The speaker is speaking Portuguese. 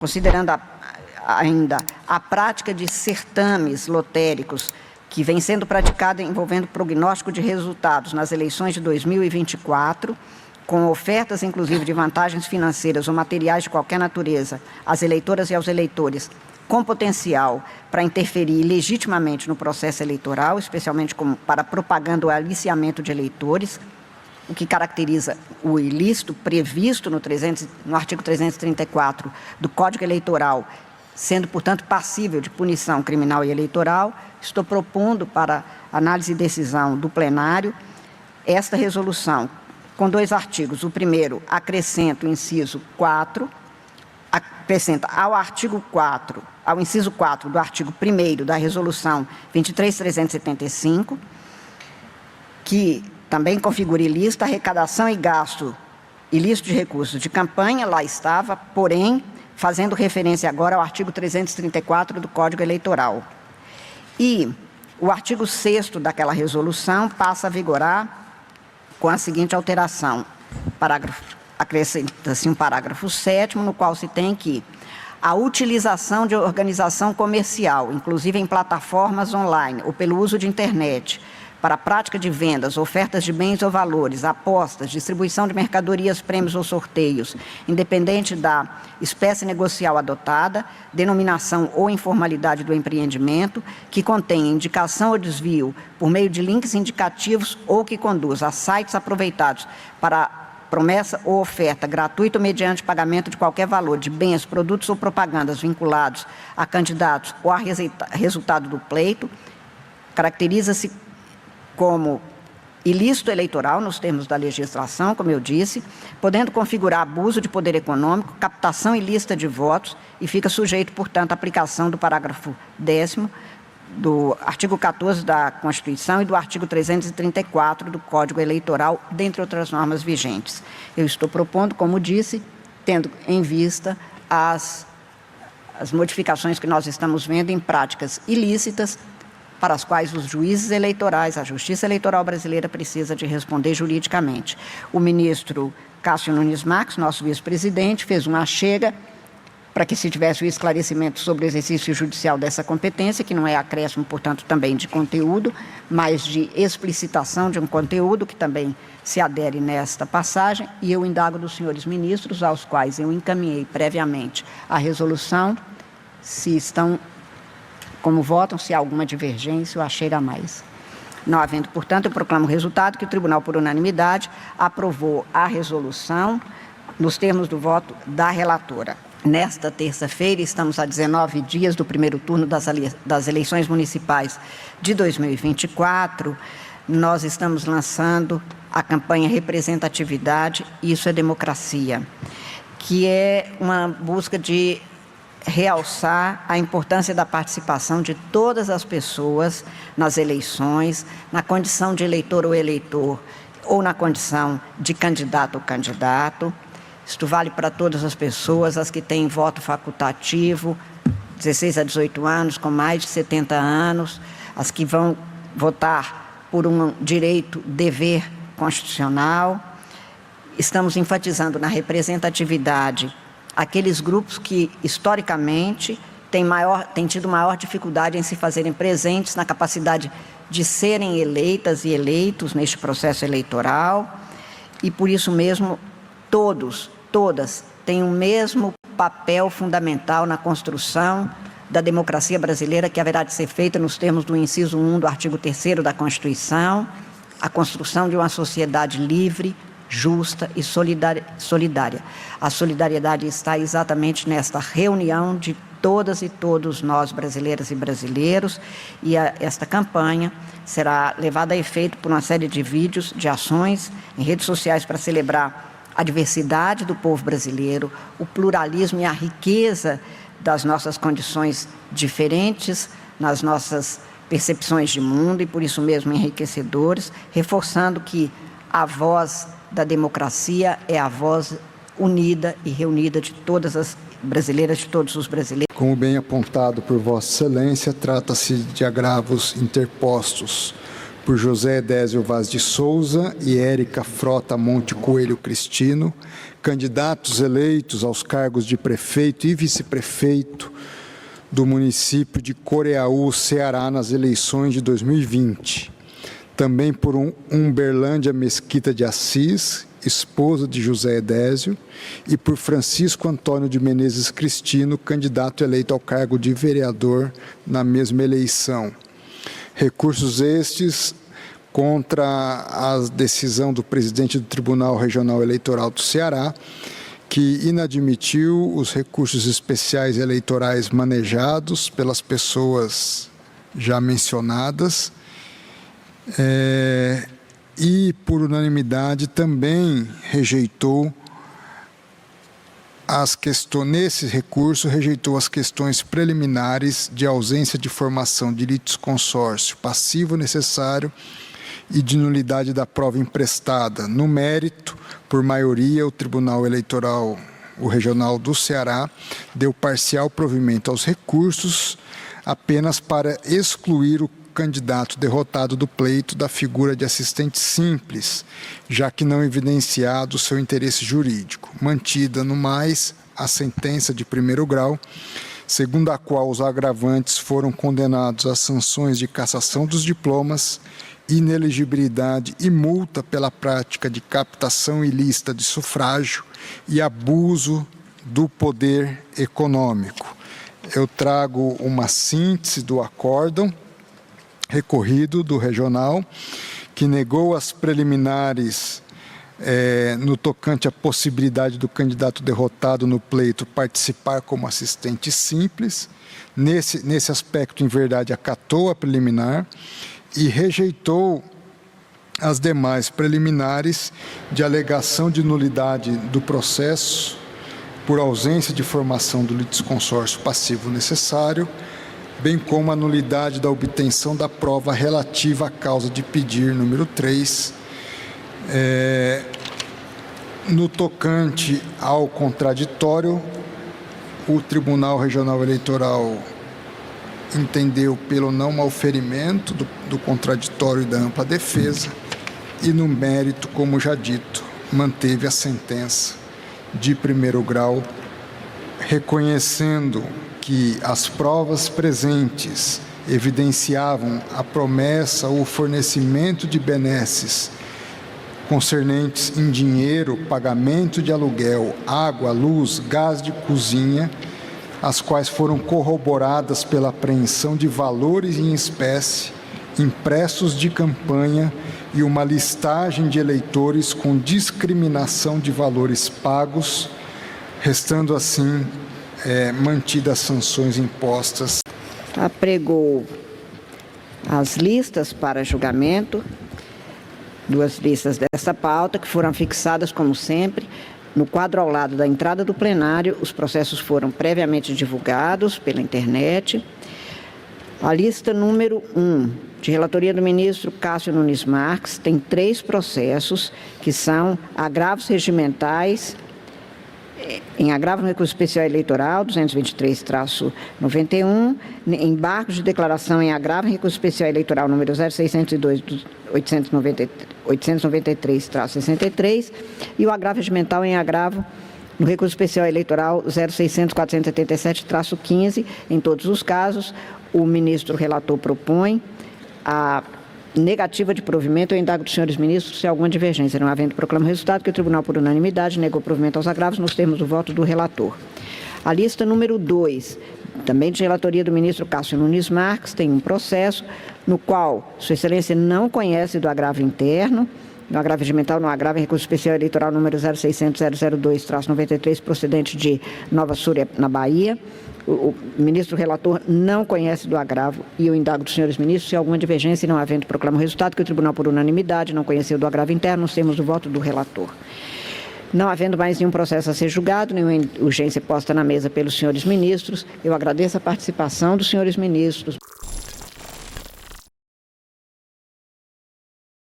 considerando ainda a prática de certames lotéricos que vem sendo praticada envolvendo prognóstico de resultados nas eleições de 2024, com ofertas, inclusive, de vantagens financeiras ou materiais de qualquer natureza às eleitoras e aos eleitores, com potencial para interferir legitimamente no processo eleitoral, especialmente como para propaganda ou aliciamento de eleitores, o que caracteriza o ilícito previsto no artigo 334 do Código Eleitoral, sendo, portanto, passível de punição criminal e eleitoral. Estou propondo para análise e decisão do plenário esta resolução com 2 artigos. O primeiro, acrescenta o inciso 4, acrescenta ao artigo 4, ao inciso 4 do artigo 1º da resolução 23.375, que também configura ilícita arrecadação e gasto ilícito de recursos de campanha, lá estava, porém, fazendo referência agora ao artigo 334 do Código Eleitoral. E o artigo 6º daquela resolução passa a vigorar com a seguinte alteração. Acrescenta-se um parágrafo 7º, no qual se tem que a utilização de organização comercial, inclusive em plataformas online ou pelo uso de internet, para a prática de vendas, ofertas de bens ou valores, apostas, distribuição de mercadorias, prêmios ou sorteios, independente da espécie negocial adotada, denominação ou informalidade do empreendimento, que contenha indicação ou desvio por meio de links indicativos ou que conduza a sites aproveitados para promessa ou oferta gratuita ou mediante pagamento de qualquer valor de bens, produtos ou propagandas vinculados a candidatos ou a resultado do pleito, caracteriza-se como ilícito eleitoral, nos termos da legislação, como eu disse, podendo configurar abuso de poder econômico, captação ilícita de votos e fica sujeito, portanto, à aplicação do parágrafo 10º do artigo 14 da Constituição e do artigo 334 do Código Eleitoral, dentre outras normas vigentes. Eu estou propondo, como disse, tendo em vista as modificações que nós estamos vendo em práticas ilícitas, para as quais os juízes eleitorais, a Justiça Eleitoral brasileira precisa de responder juridicamente. O ministro Cássio Nunes Marques, nosso vice-presidente, fez uma chega para que se tivesse o esclarecimento sobre o exercício judicial dessa competência, que não é acréscimo, portanto, também de conteúdo, mas de explicitação de um conteúdo que também se adere nesta passagem, e eu indago dos senhores ministros, aos quais eu encaminhei previamente a resolução, se estão, como votam, se há alguma divergência ou a cheira a mais. Não havendo, portanto, eu proclamo o resultado que o Tribunal, por unanimidade, aprovou a resolução nos termos do voto da relatora. Nesta terça-feira, estamos a 19 dias do primeiro turno das eleições municipais de 2024. Nós estamos lançando a campanha Representatividade, Isso é Democracia, que é uma busca de realçar a importância da participação de todas as pessoas nas eleições, na condição de eleitor ou eleitor, ou na condição de candidato ou candidato. Isto vale para todas as pessoas, as que têm voto facultativo, 16 a 18 anos, com mais de 70 anos, as que vão votar por um direito, dever constitucional. Estamos enfatizando na representatividade aqueles grupos que, historicamente, têm tido maior dificuldade em se fazerem presentes na capacidade de serem eleitas e eleitos neste processo eleitoral, e, por isso mesmo, todas têm o mesmo papel fundamental na construção da democracia brasileira, que haverá de ser feita nos termos do inciso 1 do artigo 3º da Constituição, a construção de uma sociedade livre, justa e solidária. A solidariedade está exatamente nesta reunião de todas e todos nós, brasileiras e brasileiros, e esta campanha será levada a efeito por uma série de vídeos, de ações em redes sociais para celebrar a diversidade do povo brasileiro, o pluralismo e a riqueza das nossas condições diferentes, nas nossas percepções de mundo, e por isso mesmo enriquecedores, reforçando que a voz da democracia é a voz unida e reunida de todas as brasileiras, de todos os brasileiros. Como bem apontado por Vossa Excelência, trata-se de agravos interpostos por José Edésio Vaz de Souza e Érica Frota Monte Coelho Cristino, candidatos eleitos aos cargos de prefeito e vice-prefeito do município de Coreaú, Ceará, nas eleições de 2020. Também por Umberlândia Mesquita de Assis, esposa de José Edésio, e por Francisco Antônio de Menezes Cristino, candidato eleito ao cargo de vereador na mesma eleição. Recursos estes contra a decisão do presidente do Tribunal Regional Eleitoral do Ceará, que inadmitiu os recursos especiais eleitorais manejados pelas pessoas já mencionadas, e, por unanimidade, também rejeitou nesse recurso, rejeitou as questões preliminares de ausência de formação de litisconsórcio passivo necessário e de nulidade da prova emprestada. No mérito, por maioria, o Tribunal Eleitoral, o Regional do Ceará, deu parcial provimento aos recursos apenas para excluir o candidato derrotado do pleito da figura de assistente simples, já que não evidenciado seu interesse jurídico. Mantida, no mais, a sentença de primeiro grau, segundo a qual os agravantes foram condenados a sanções de cassação dos diplomas, inelegibilidade e multa pela prática de captação ilícita de sufrágio e abuso do poder econômico. Eu trago uma síntese do acórdão recorrido do regional, que negou as preliminares no tocante à possibilidade do candidato derrotado no pleito participar como assistente simples. Nesse aspecto, em verdade, acatou a preliminar e rejeitou as demais preliminares de alegação de nulidade do processo por ausência de formação do litisconsórcio passivo necessário, bem como a nulidade da obtenção da prova relativa à causa de pedir, número 3. No tocante ao contraditório, o Tribunal Regional Eleitoral entendeu pelo não malferimento do contraditório e da ampla defesa e, no mérito, como já dito, manteve a sentença de primeiro grau, reconhecendo que as provas presentes evidenciavam a promessa ou fornecimento de benesses concernentes em dinheiro, pagamento de aluguel, água, luz, gás de cozinha, as quais foram corroboradas pela apreensão de valores em espécie, impressos de campanha e uma listagem de eleitores com discriminação de valores pagos, restando assim mantidas as sanções impostas. Apregou as listas para julgamento, 2 listas dessa pauta, que foram fixadas, como sempre, no quadro ao lado da entrada do plenário. Os processos foram previamente divulgados pela internet. A lista número 1, de relatoria do ministro Cássio Nunes Marques, tem 3 processos, que são agravos regimentais, em agravo no recurso especial eleitoral, 223-91, embargos de declaração em agravo em recurso especial eleitoral número 0602, 893-63, e o agravo regimental em agravo no recurso especial eleitoral 0600-477-15. Em todos os casos, o ministro relator propõe a negativa de provimento. Eu indago dos senhores ministros se há alguma divergência. Não havendo, proclamo o resultado que o tribunal, por unanimidade, negou provimento aos agravos nos termos do voto do relator. A lista número 2, também de relatoria do ministro Cássio Nunes Marques, tem um processo no qual Sua Excelência não conhece do agravo interno, no agravo regimental, no agravo em recurso especial eleitoral número 0600-002-93, procedente de Nova Súria, na Bahia. O ministro relator não conhece do agravo e eu indago dos senhores ministros se há alguma divergência e não havendo, proclamo o resultado que o tribunal, por unanimidade, não conheceu do agravo interno nos termos do voto do relator. Não havendo mais nenhum processo a ser julgado, nenhuma urgência posta na mesa pelos senhores ministros, eu agradeço a participação dos senhores ministros.